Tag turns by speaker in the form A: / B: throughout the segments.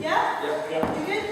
A: Yeah?
B: Yeah.
A: You good?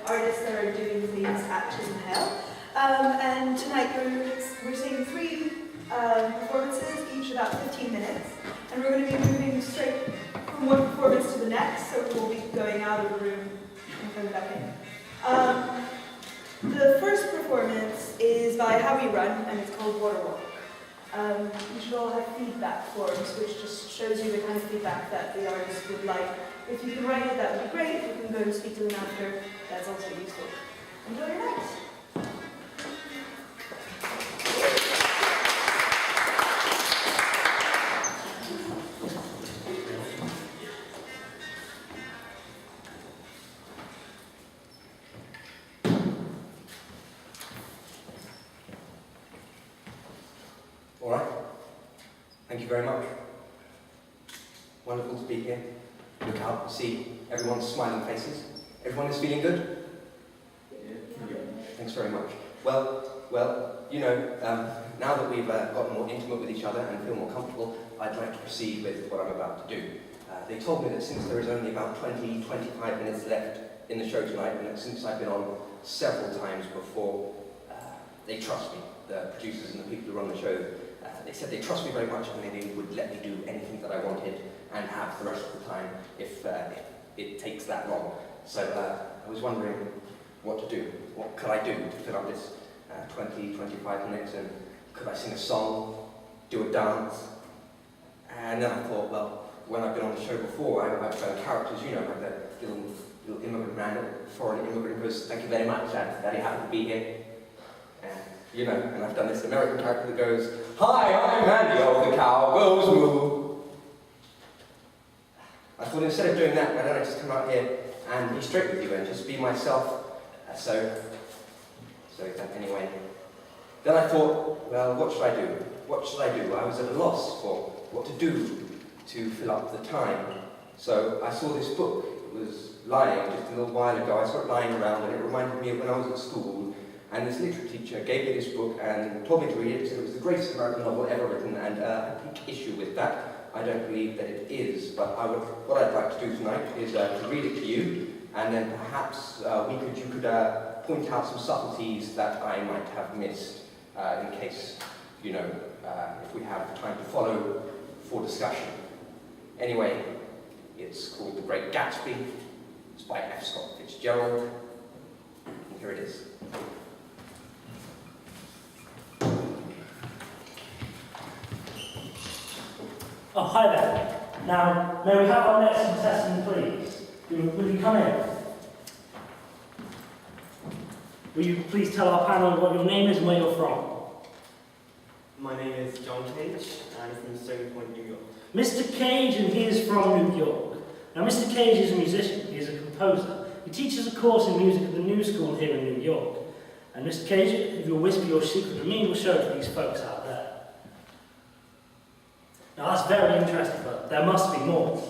A: Artists that are doing things at Chisenhale. And tonight we're seeing three performances, each about 15 minutes. And we're going to be moving straight from one performance to the next, so we'll be going out of the room and coming back in. The first performance is by How We Run, and it's called Waterwalk. You should all have feedback forms, which just shows you the kind of feedback that the artist would like. If you can write it, that would be great. If you can go and speak to them after, that's also useful. Enjoy your night.
C: All right. Thank you very much. Wonderful to be here. Look out and see everyone's smiling faces. Everyone is feeling good? Yeah. Thanks very much. Well, you know, now that we've gotten more intimate with each other and feel more comfortable, I'd like to proceed with what I'm about to do. They told me that since there is only about 20-25 minutes left in the show tonight, and that since I've been on several times before, they trust me, the producers and the people who run the show. They said they trust me very much and they would let me do anything that I wanted and have the rest of the time if it takes that long. So I was wondering what to do. What could I do to fill up this 20-25 minutes, and could I sing a song, do a dance? And then I thought, well, when I've been on the show before, I've done characters, you know, like the little immigrant man, the foreign immigrant who goes, "Thank you very much, I'm very happy to be here." You know, and I've done this American character that goes, "Hi, I'm Andy, oh, the cow goes moo." I thought instead of doing that, why don't I just come out here and be straight with you and just be myself. Anyway. Then I thought, well, what should I do? What should I do? I was at a loss for what to do to fill up the time. So I saw this book. It was lying just a little while ago. I saw it lying around and it reminded me of when I was at school. And this literature teacher gave me this book and told me to read it. Said it was the greatest American novel ever written, and I take issue with that. I don't believe that it is, but what I'd like to do tonight is to read it to you, and then perhaps you could point out some subtleties that I might have missed, in case, you know, if we have time to follow for discussion. Anyway, it's called The Great Gatsby. It's by F. Scott Fitzgerald, and here it is.
B: Oh, hi there. Now, may we have our next contestant, please? Will you come in? Will you please tell our panel what your name is and where you're from?
D: My name is John Cage, and I'm from Stony Point, New York.
B: Mr. Cage, and he is from New York. Now, Mr. Cage is a musician. He is a composer. He teaches a course in music at the New School here in New York. And Mr. Cage, if you'll whisper your secret to me, we'll show it to these folks out there. Now that's very interesting, but there must be more.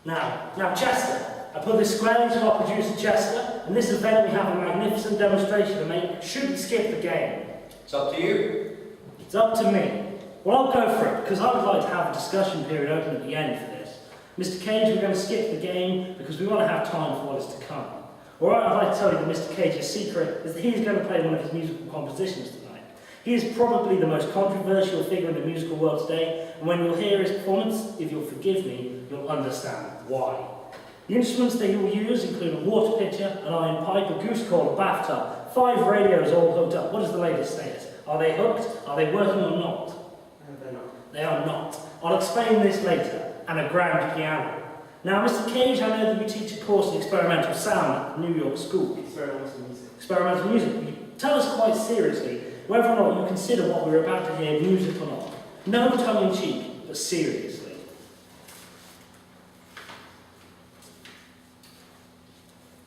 B: Now Chester, I put this squarely to our producer Chester, and this event we have a magnificent demonstration to make. Should we skip the game?
C: It's up to you.
B: It's up to me. Well, I'll go for it, because I would like to have a discussion period open at the end for this. Mr. Cage, we're going to skip the game because we want to have time for what is to come. Alright, I'd like to tell you that Mr. Cage's secret is that he's going to play one of his musical compositions tonight. He is probably the most controversial figure in the musical world today, and when you'll hear his performance, if you'll forgive me, you'll understand why. The instruments that he will use include a water pitcher, an iron pipe, a goose call, a bathtub, 5 radios all hooked up. What is the latest status? Are they hooked? Are they working or not?
D: They're not.
B: They are not. I'll explain this later. And a grand piano. Now, Mr. Cage, I know that you teach a course in experimental sound at New York School.
D: Experimental music.
B: Experimental music. You tell us quite seriously whether or not you consider what we're about to hear music or not. No tongue-in-cheek, but seriously.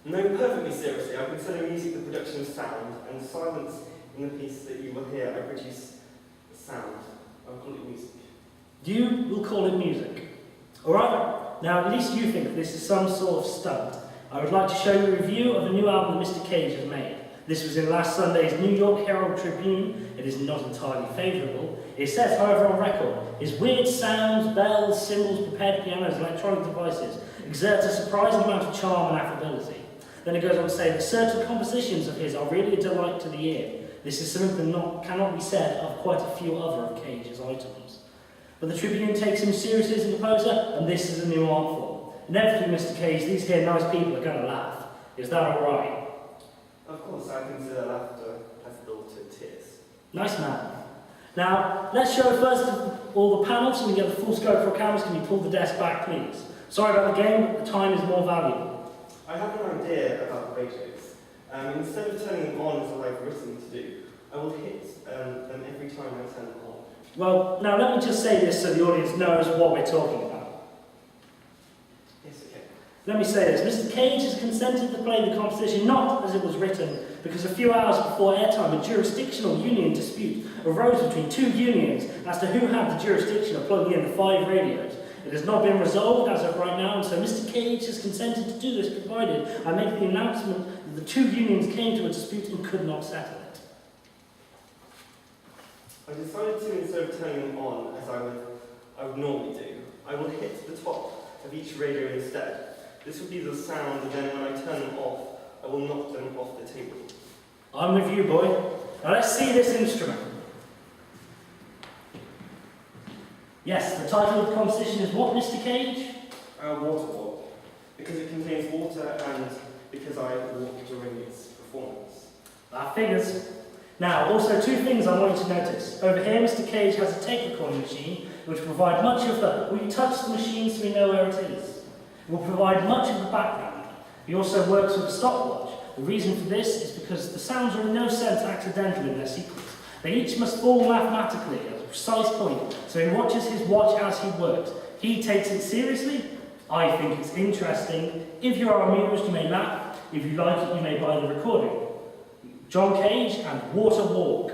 D: No, perfectly seriously. I consider music the production of sound, and silence in the piece that you will hear, I produce sound. I call it music.
B: You will call it music. Alright? Now, at least you think this is some sort of stunt. I would like to show you a review of a new album that Mr. Cage has made. This was in last Sunday's New York Herald Tribune. It is not entirely favourable. It says, however, on record, his weird sounds, bells, cymbals, prepared pianos, electronic devices exert a surprising amount of charm and affability. Then it goes on to say that certain compositions of his are really a delight to the ear. This is something that cannot be said of quite a few other of Cage's items. But the Tribune takes him seriously as a composer, and this is a new art form. Inevitably, Mr. Cage, these here nice people are going to laugh. Is that all right?
D: Of course, I consider laughter as built to tears.
B: Nice man. Now, let's show first of all the panels, and we get the full scope for cameras. Can you pull the desk back, please? Sorry about the game, but the time is more valuable.
D: I have an idea about the radios. Instead of turning them on as I've written to do, I will hit them every time I turn them on.
B: Well, now let me just say this so the audience knows what we're talking about.
D: Yes, okay.
B: Let me say this. Mr. Cage has consented to play the composition not as it was written, because a few hours before airtime, a jurisdictional union dispute arose between 2 unions as to who had the jurisdiction of plugging in the 5 radios. It has not been resolved as of right now, and so Mr. Cage has consented to do this, provided I make the announcement that the 2 unions came to a dispute and could not settle it.
D: I decided to, instead of turning them on as I would normally do, I will hit the top of each radio instead. This will be the sound, and then when I turn them off, I will knock them off the table.
B: I'm with you, boy. Now let's see this instrument. Yes, the title of the composition is what, Mr. Cage?
D: Waterwalk. Because it contains water and because I walk during its performance.
B: That figures. Now, also 2 things I want you to notice. Over here, Mr. Cage has a tape recording machine, which will provide much of the... Will you touch the machine so we know where it is? It will provide much of the background. He also works with a stopwatch. The reason for this is because the sounds are in no sense accidental in their sequence. They each must fall mathematically at a precise point, so he watches his watch as he works. He takes it seriously. I think it's interesting. If you are amused, you may laugh. If you like it, you may buy the recording. John Cage and Waterwalk.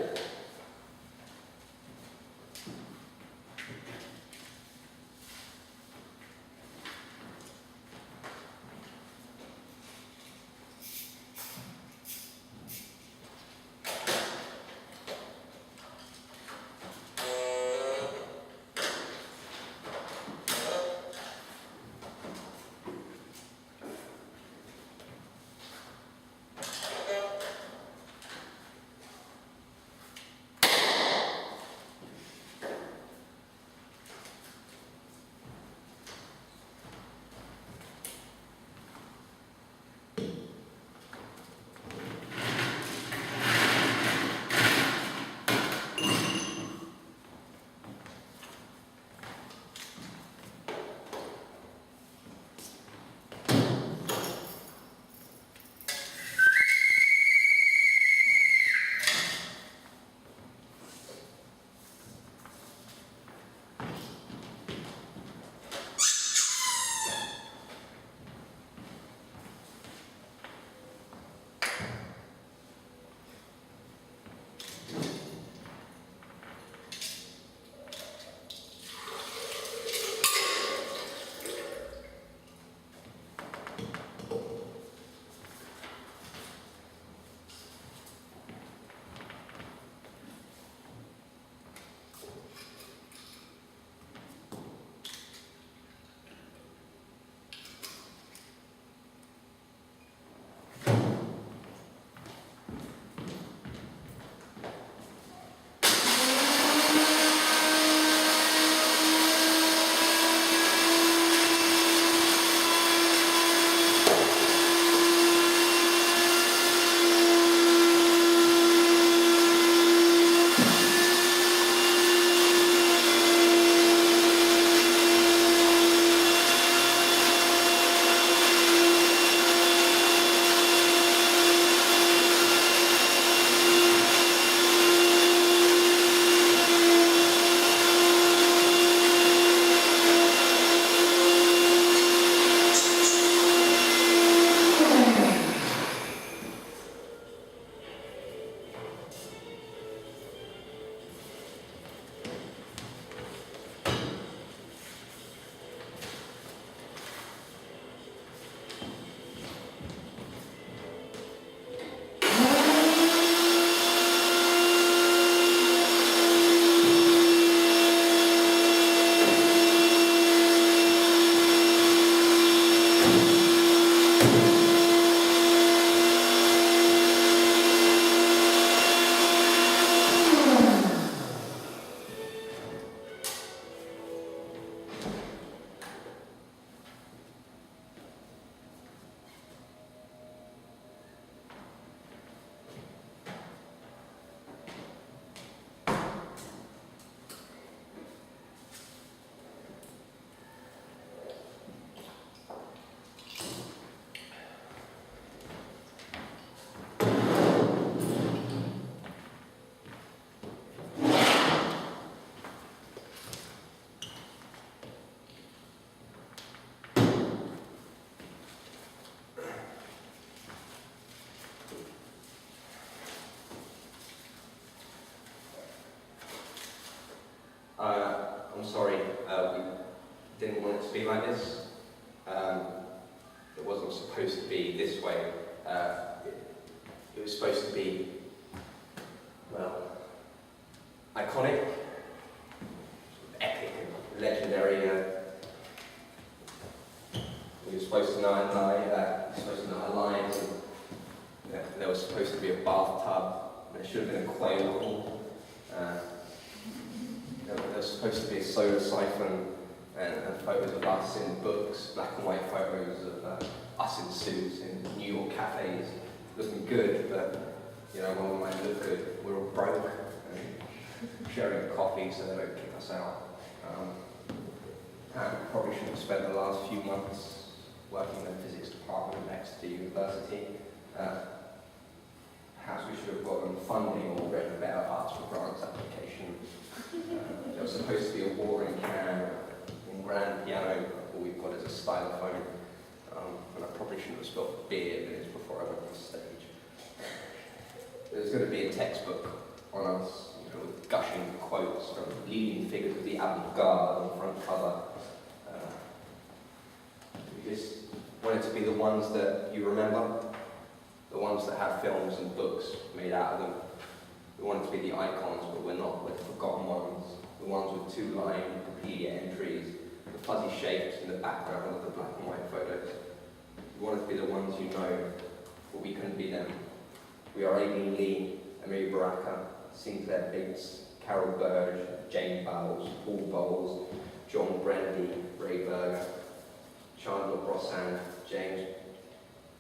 C: sorry, we didn't want it to be like this. It wasn't supposed to be this way. It was supposed to be, well, iconic, epic, and legendary. We were supposed to know our lines, and there was supposed to be a bathtub. There should have been a quail call. There was supposed to be a soda siphon and photos of us in books, black and white photos of us in suits in New York cafes, looking good, but when we might look good, we're all broke and sharing coffee so they don't kick us out. And we probably should have spent the last few months working in the physics department next to the university. Perhaps we should have gotten funding or written a better arts for grants application. There was supposed to be a watering can and grand piano, all we've got is a stylophone. And I probably shouldn't have spilled beer minutes before I went on stage. There's going to be a textbook on us, with gushing quotes from leading figures of the avant-garde on the front cover. We just wanted to be the ones that you remember, the ones that have films and books made out of them. We wanted to be the icons, but we're not. We're the forgotten ones. The ones with two-line Wikipedia entries, the fuzzy shapes in the background of the black and white photos. We wanted to be the ones you know, but we couldn't be them. We are Aileen Lee, Amiri Baraka, Sinclair Biggs, Carol Burge, Jane Bowles, Paul Bowles, John Brendy, Ray Berger, Chandler Brossan, James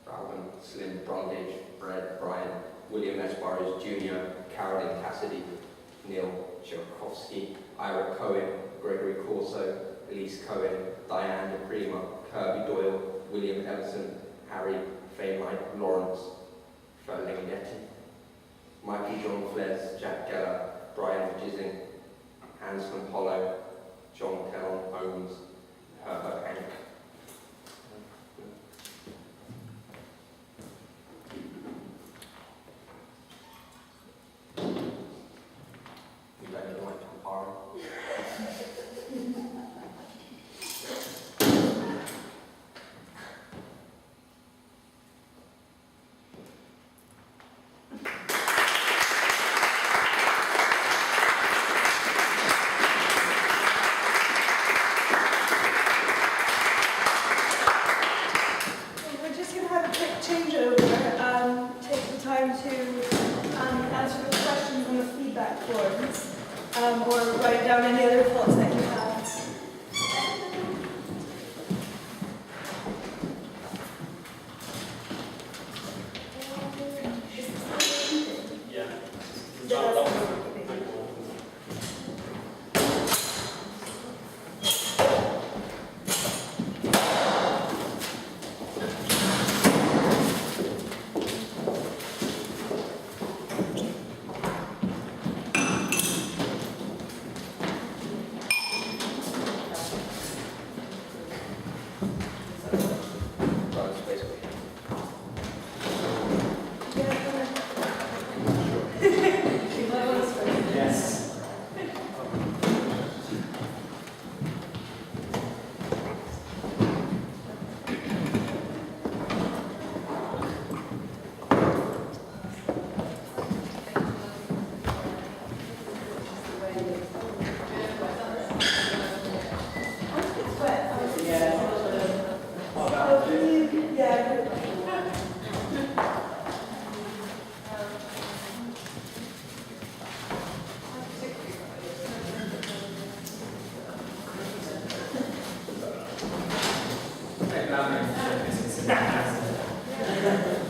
C: Brown, Slim Brundage, Brett Bryant, William S. Burroughs Jr., Carolyn Cassidy, Neil Tchaikovsky, Ira Cohen, Gregory Corso, Elise Cohen, Diane DePrima, Kirby Doyle, William Everson, Harry Fainlight, Lawrence Ferlinghetti, Michael John Fles, Jack Geller, Brian Gising, Hanscom Hollow, John Kellon Holmes, Herbert Hank. You better like to borrow.
A: We're just going to have a quick changeover, take the time to answer the questions on the feedback forms, or write down any other thoughts that you have.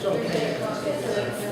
B: John Kay.